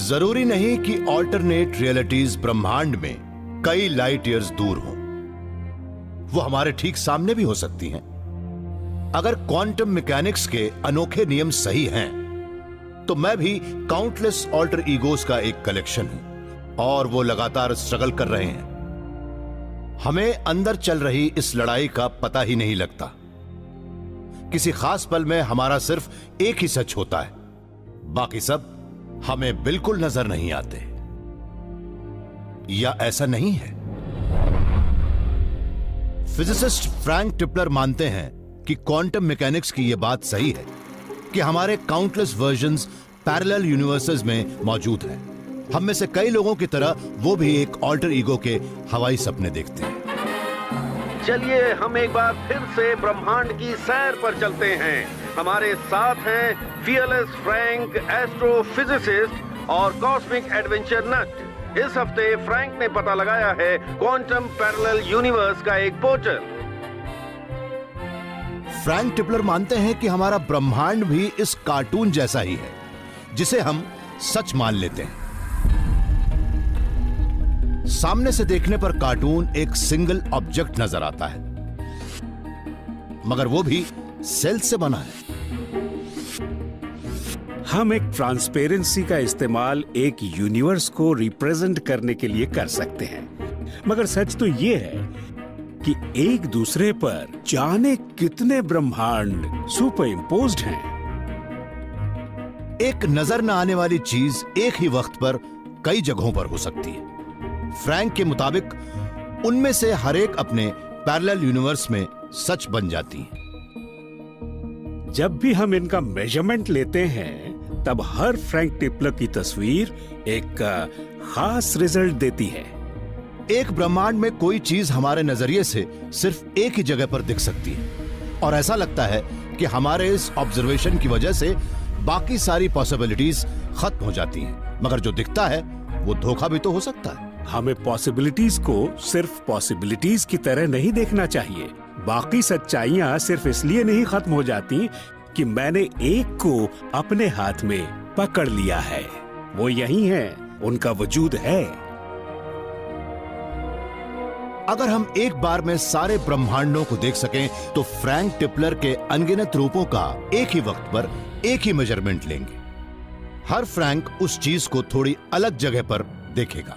जरूरी नहीं कि ऑल्टरनेट रियलिटीज ब्रह्मांड में कई लाइट ईयर्स दूर हों, वो हमारे ठीक सामने भी हो सकती हैं। अगर क्वांटम मैकेनिक्स के अनोखे नियम सही हैं, तो मैं भी काउंटलेस ऑल्टर ईगोस का एक कलेक्शन हूं और वो लगातार स्ट्रगल कर रहे हैं। हमें अंदर चल रही इस लड़ाई का पता ही नहीं लगता। किसी खास पल में हमारा सिर्फ एक ही सच होता है, बाकी सब हमें बिल्कुल नजर नहीं आते। या ऐसा नहीं है? फिजिसिस्ट फ्रैंक टिपलर मानते हैं कि क्वांटम मैकेनिक्स की यह बात सही है कि हमारे काउंटलेस वर्जन्स पैरेलल यूनिवर्सेस में मौजूद हैं। हम में से कई लोगों की तरह वो भी एक ऑल्टर ईगो के हवाई सपने देखते हैं। चलिए हम एक बार फिर से ब्रह्मांड की सैर पर चलते हैं। हमारे साथ हैं फियरलेस फ्रैंक, एस्ट्रोफिजिसिस्ट और कॉस्मिक एडवेंचर नट। इस हफ्ते फ्रैंक ने पता लगाया है क्वांटम पैरेलल यूनिवर्स का एक पोर्टल। फ्रैंक टिपलर मानते हैं कि हमारा ब्रह्मांड भी इस कार्टून जैसा ही है, जिसे हम सच मान लेते हैं। सामने से देखने पर कार्टून एक सिंगल ऑब्जेक्ट नजर आता है, मगर वो भी सेल से बना है। हम एक ट्रांसपेरेंसी का इस्तेमाल एक यूनिवर्स को रिप्रेजेंट करने के लिए कर सकते हैं, मगर सच तो ये है कि एक दूसरे पर जाने कितने ब्रह्मांड सुपर इम्पोज्ड हैं। एक नजर न आने वाली चीज एक ही वक्त पर कई जगहों पर हो सकती है। फ्रैंक के मुताबिक उनमें से हर एक अपने पैरेलल यूनिवर्स में सच बन जाती है। जब भी हम इनका मेजरमेंट लेते हैं, तब हर फ्रैंक टिपलर की तस्वीर एक खास रिजल्ट देती है। एक ब्रह्मांड में कोई चीज हमारे नजरिए से सिर्फ एक ही जगह पर दिख सकती है, और ऐसा लगता है कि हमारे इस ऑब्जर्वेशन की वजह से बाकी सारी पॉसिबिलिटीज खत्म हो जाती हैं। मगर जो दिखता है वो धोखा भी तो हो सकता है। हमें पॉसिबिलिटीज को सिर्फ पॉसिबिलिटीज की तरह नहीं देखना चाहिए। बाकी सच्चाइयां सिर्फ इसलिए नहीं खत्म हो जाती कि मैंने एक को अपने हाथ में पकड़ लिया है। वो यही है, उनका वजूद है। अगर हम एक बार में सारे ब्रह्मांडों को देख सकें, तो फ्रैंक टिपलर के अनगिनत रूपों का एक ही वक्त पर एक ही मेजरमेंट लेंगे। हर फ्रैंक उस चीज को थोड़ी अलग जगह पर देखेगा।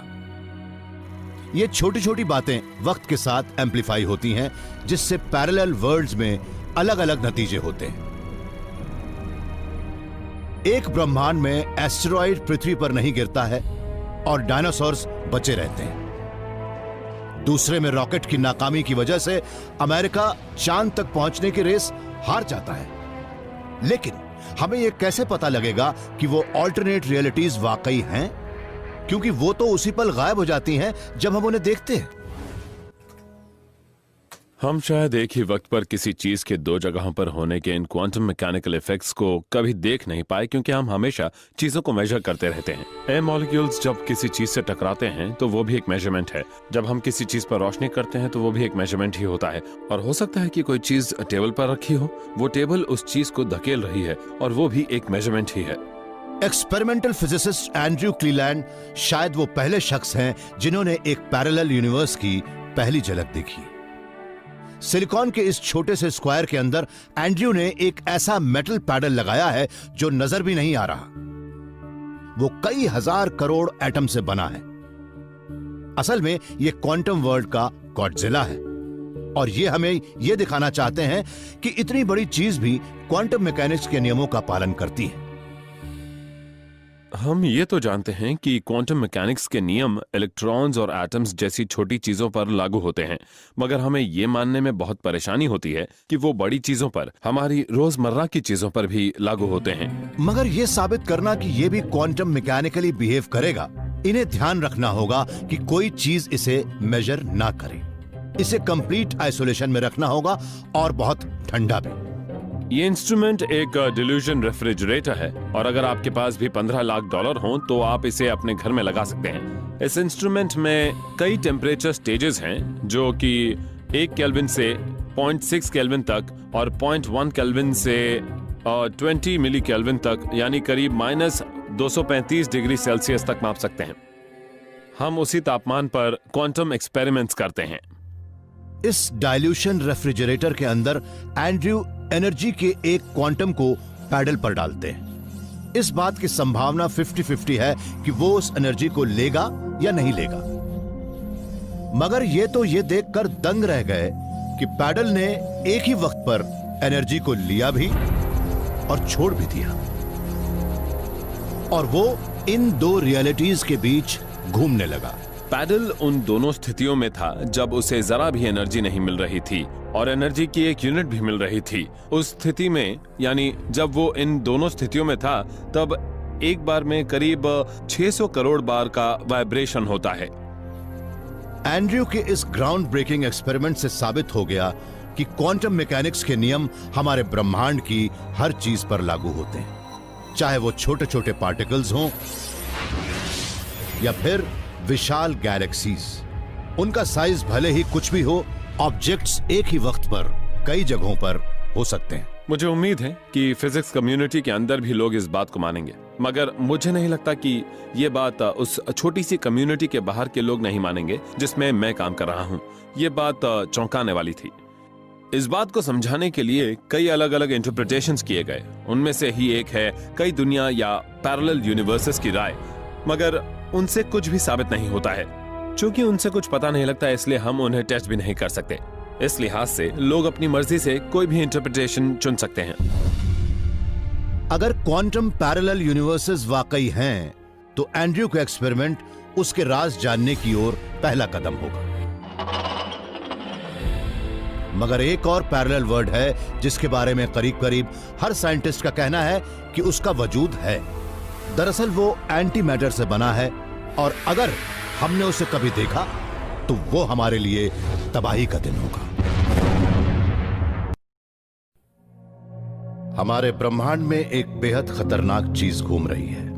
ये छोटी छोटी बातें वक्त के साथ एम्पलीफाई होती हैं, जिससे पैरेलल वर्ल्ड्स में अलग अलग नतीजे होते हैं। एक ब्रह्मांड में एस्टेरॉइड पृथ्वी पर नहीं गिरता है और डायनासोर्स बचे रहते हैं। दूसरे में रॉकेट की नाकामी की वजह से अमेरिका चांद तक पहुंचने की रेस हार जाता है। लेकिन हमें यह कैसे पता लगेगा कि वो ऑल्टरनेट रियलिटीज वाकई हैं? क्योंकि वो तो उसी पल गायब हो जाती हैं जब हम उन्हें देखते हैं। हम शायद एक ही वक्त पर किसी चीज के दो जगहों पर होने के इन क्वांटम मैकेनिकल इफेक्ट्स को कभी देख नहीं पाए, क्योंकि हम हमेशा चीजों को मेजर करते रहते हैं। एयर मॉलिक्यूल्स जब किसी चीज से टकराते हैं तो वो भी एक मेजरमेंट है। जब हम किसी चीज पर रोशनी करते हैं तो वो भी एक मेजरमेंट ही होता है। और हो सकता है कि कोई चीज टेबल पर रखी हो, वो टेबल उस चीज को धकेल रही है, और वो भी एक मेजरमेंट ही है। एक्सपेरिमेंटल फिजिसिस्ट एंड्रयू क्लीलैंड शायद वो पहले शख्स हैं जिन्होंने एक पैरेलल यूनिवर्स की पहली झलक देखी। सिलिकॉन के इस छोटे से स्क्वायर के अंदर एंड्रयू ने एक ऐसा मेटल पैडल लगाया है जो नजर भी नहीं आ रहा। वो कई हजार करोड़ एटम से बना है। असल में यह क्वांटम वर्ल्ड का गॉडजिला है, और ये हमें यह दिखाना चाहते हैं कि इतनी बड़ी चीज भी क्वांटम मैकेनिक्स के नियमों का पालन करती है। हम ये तो जानते हैं कि क्वांटम मैकेनिक्स के नियम इलेक्ट्रॉन्स और एटम्स जैसी छोटी चीजों पर लागू होते हैं, मगर हमें ये मानने में बहुत परेशानी होती है कि वो बड़ी चीजों पर, हमारी रोजमर्रा की चीजों पर भी लागू होते हैं। मगर ये साबित करना कि ये भी क्वांटम मैकेनिकली बिहेव करेगा, इन्हें ध्यान रखना होगा कि कोई चीज इसे मेजर ना करे। इसे कंप्लीट आइसोलेशन में रखना होगा और बहुत ठंडा भी। ये इंस्ट्रूमेंट एक डिल्यूजन रेफ्रिजरेटर है, और अगर आपके पास भी $15 लाख हो तो आप इसे अपने घर में लगा सकते हैं। इस इंस्ट्रूमेंट में कई टेम्परेचर स्टेजेस हैं, जो कि 1 केल्विन से 0.6 केल्विन तक और 0.1 केल्विन से 20 मिली केल्विन तक, यानी करीब 235 डिग्री सेल्सियस तक माप सकते हैं। हम उसी तापमान पर क्वांटम एक्सपेरिमेंट्स करते हैं। इस डाइल्यूशन रेफ्रिजरेटर के अंदर एंड्रयू एनर्जी के एक क्वांटम को पैडल पर डालते हैं। इस बात की संभावना 50-50 है कि वो उस एनर्जी को लेगा या नहीं लेगा। मगर ये तो ये देखकर दंग रह गए कि पैडल ने एक ही वक्त पर एनर्जी को लिया भी और छोड़ भी दिया, और वो इन दो रियलिटीज के बीच घूमने लगा। पैडल उन दोनों स्थितियों में था जब उसे जरा भी एनर्जी नहीं मिल रही थी और एनर्जी की एक यूनिट भी मिल रही थी। उस स्थिति में, यानी जब वो इन दोनों स्थितियों में था, तब एक बार में करीब 600 करोड़ बार का वाइब्रेशन होता है। एंड्रयू के इस ग्राउंड ब्रेकिंग एक्सपेरिमेंट से साबित हो गया कि क्वांटम मैकेनिक्स के नियम हमारे ब्रह्मांड की हर चीज पर लागू होते हैं, चाहे वो छोटे छोटे पार्टिकल्स हों या फिर विशाल गैलेक्सीज। उनका साइज भले ही कुछ भी हो, ऑब्जेक्ट्स एक ही वक्त पर कई जगहों पर हो सकते हैं। मुझे उम्मीद है कि फिजिक्स कम्युनिटी के अंदर भी लोग इस बात को मानेंगे, मगर मुझे नहीं लगता कि ये बात उस छोटी सी कम्युनिटी के बाहर के लोग नहीं मानेंगे जिसमें मैं काम कर रहा हूँ। ये बात चौंकाने वाली थी। इस बात को समझाने के लिए कई अलग अलग इंटरप्रिटेशंस किए गए। उनमें से ही एक है कई दुनिया या पैरेलल यूनिवर्सेस की राय, मगर उनसे कुछ भी साबित नहीं होता है। चूंकि उनसे कुछ पता नहीं लगता, इसलिए हम उन्हें टेस्ट भी नहीं कर सकते। इस लिहाज से लोग अपनी मर्जी से कोई भी इंटरप्रिटेशन चुन सकते हैं। अगर क्वांटम पैरेलल यूनिवर्सेस वाकई हैं, तो एंड्रयू का एक्सपेरिमेंट उसके राज जानने की ओर पहला कदम होगा। मगर एक और पैरेलल वर्ल्ड है जिसके बारे में करीब करीब हर साइंटिस्ट का कहना है कि उसका वजूद है। दरअसल वो एंटी मैटर से बना है, और अगर हमने उसे कभी देखा तो वो हमारे लिए तबाही का दिन होगा। हमारे ब्रह्मांड में एक बेहद खतरनाक चीज घूम रही है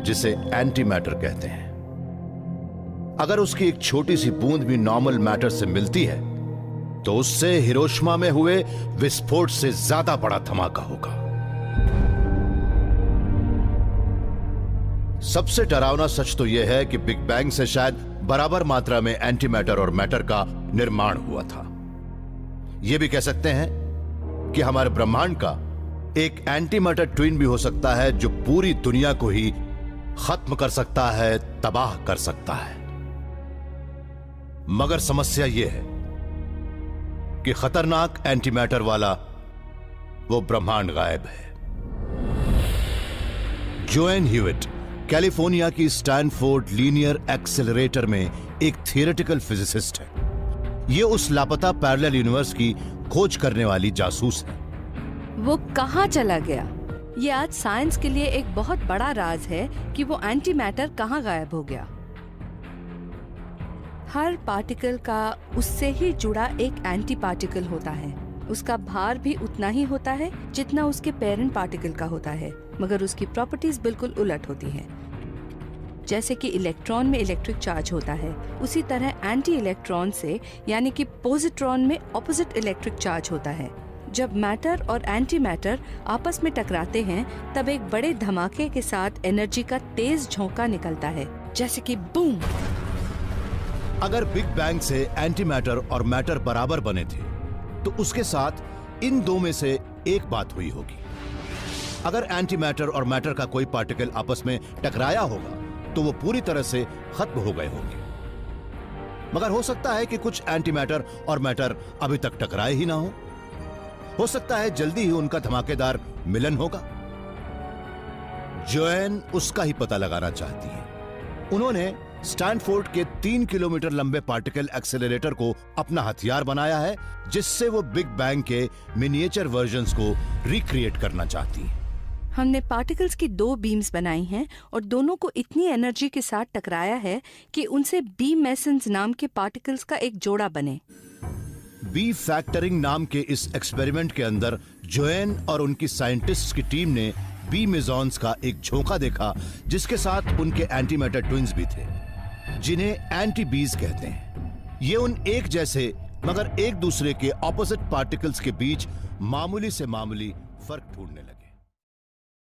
जिसे एंटी मैटर कहते हैं। अगर उसकी एक छोटी सी बूंद भी नॉर्मल मैटर से मिलती है तो उससे हिरोशिमा में हुए विस्फोट से ज्यादा बड़ा धमाका होगा। सबसे डरावना सच तो यह है कि बिग बैंग से शायद बराबर मात्रा में एंटी मैटर और मैटर का निर्माण हुआ था। यह भी कह सकते हैं कि हमारे ब्रह्मांड का एक एंटी मैटर ट्विन भी हो सकता है जो पूरी दुनिया को ही खत्म कर सकता है, तबाह कर सकता है। मगर समस्या यह है कि खतरनाक एंटी मैटर वाला वो ब्रह्मांड गायब है। जोएन ह्यूइट कैलिफोर्निया की स्टैनफोर्ड लीनियर एक्सेलरेटर में एक थियोरेटिकल फिजिसिस्ट है। ये उस लापता पैरेलल यूनिवर्स की खोज करने वाली जासूस है। वो कहाँ चला गया? ये आज साइंस के लिए एक बहुत बड़ा राज है कि वो एंटी मैटर कहाँ गायब हो गया। हर पार्टिकल का उससे ही जुड़ा एक एंटी पार्टिकल होता है। उसका भार भी उतना ही होता है जितना उसके पेरेंट पार्टिकल का होता है, मगर उसकी प्रॉपर्टीज बिल्कुल उलट होती हैं। जैसे कि इलेक्ट्रॉन में इलेक्ट्रिक चार्ज होता है, उसी तरह एंटी इलेक्ट्रॉन से यानी कि पॉजिट्रॉन में ऑपोजिट इलेक्ट्रिक चार्ज होता है। जब मैटर और एंटी मैटर आपस में टकराते हैं तब एक बड़े धमाके के साथ एनर्जी का तेज झोंका निकलता है, जैसे कि बूम। अगर बिग बैंग से एंटी मैटर और मैटर बराबर बने थे तो उसके साथ इन दो में से एक बात हुई होगी। अगर एंटी मैटर और मैटर का कोई पार्टिकल आपस में टकराया होगा तो वो पूरी तरह से खत्म हो गए होंगे। मगर हो सकता है कि कुछ एंटी मैटर और मैटर अभी तक टकराए ही ना हो सकता है जल्दी ही उनका धमाकेदार मिलन होगा। जोएन उसका ही पता लगाना चाहती है। उन्होंने स्टैनफोर्ड के 3 किलोमीटर लंबे पार्टिकल एक्सेलरेटर को अपना हथियार बनाया है, जिससे वो बिग बैंग के मिनिएचर वर्जन्स को रिक्रिएट करना चाहती है। हमने पार्टिकल्स की 2 बीम्स बनाई हैं और दोनों को इतनी एनर्जी के साथ टकराया है कि उनसे बी मेसन्स नाम के पार्टिकल्स का एक जोड़ा बने। बी फैक्टरिंग नाम के इस एक्सपेरिमेंट के अंदर जोएन और उनकी साइंटिस्ट्स की टीम ने बी मेसॉन्स का एक झोंका देखा, जिसके साथ उनके एंटी मैटर ट्विन्स भी थे, जिन्हें एंटी बीज कहते हैं। ये उन एक जैसे मगर एक दूसरे के ऑपोजिट पार्टिकल्स के बीच मामूली से मामूली फर्क ढूंढने लगे।